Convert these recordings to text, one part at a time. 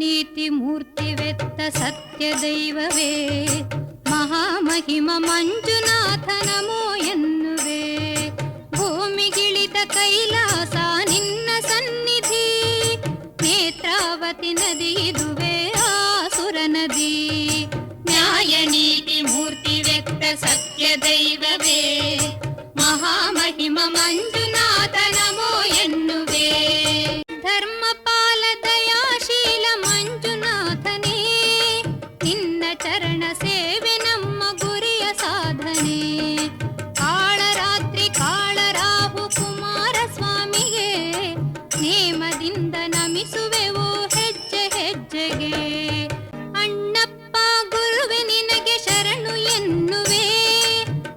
ನೀತಿ ಮೂರ್ತಿವೆತ್ತ ಸತ್ಯ ದೈವವೇ ಮಹಾಮಹಿಮ ಮಂಜುನಾಥ ನಮೋ ಎನ್ನುವೆ. ಭೂಮಿಗಿಳಿದ ಕೈಲಾಸ ನಿನ್ನ ಸನ್ನಿಧಿ, ನೇತ್ರಾವತಿ ನದಿ ಇದುವೆ ಆಸುರ ನದಿ. ನ್ಯಾಯ ನೀತಿ ಮೂರ್ತಿ ವ್ಯಕ್ತ ಸತ್ಯ ದೈವವೇ ಮಹಾಮಹಿಮ ಮಂಜುನಾಥ ನಮೋ ಎನ್ನುವೆ. ಧರ್ಮಪಾಲ ದಯಾಶೀಲ ಮಂಜುನಾಥನೇ, ನಿನ್ನ ಚರಣ ಸೇವೆ ನಮ್ಮ ಗುರಿಯ ಸಾಧನೆ. ಕಾಳರಾತ್ರಿ ಕಾಳರಾಹು ಕುಮಾರಸ್ವಾಮಿಗೆ, ನೇಮದಿಂದ ನಮಿಸುವೆವು ಹೆಜ್ಜೆ ಹೆಜ್ಜೆಗೆ. ಅಣ್ಣಪ್ಪ ಗುರುವೆ ನಿನಗೆ ಶರಣು ಎನ್ನುವೆ,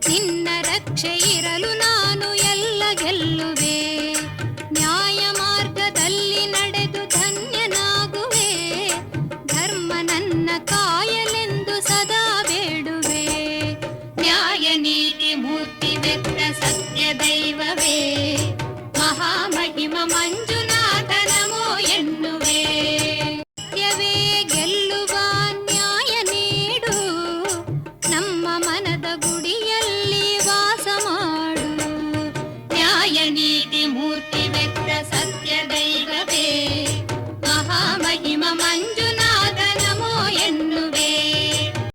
ನಿನ್ನ ರಕ್ಷೆ ಇರಲು ನಾನು ಎಲ್ಲ ಗೆಲ್ಲುವೆ. ನ್ಯಾಯ ಮಾರ್ಗದಲ್ಲಿ ನಡೆದು ಧನ್ಯನಾಗುವೆ, ಧರ್ಮ ನನ್ನ ಕಾಯಲೆಂದು ಸದಾ ಬೇಡುವೆ. ನ್ಯಾಯ ನೀತಿ ಮೂರ್ತಿ ವ್ಯಕ್ತ ಸತ್ಯ ದೈವವೇ ಮಹಾಮಹಿಮ ಮಂಜುನಾಥ ನಮೋ ಎನ್ನುವೆ. ಸತ್ಯವೇ ಗೆಲ್ಲುವ ನ್ಯಾಯ ನೀಡು, ನಮ್ಮ ಮನದ ಗುಡಿಯಲ್ಲಿ ವಾಸ ಮಾಡು. ನ್ಯಾಯ ನೀತಿ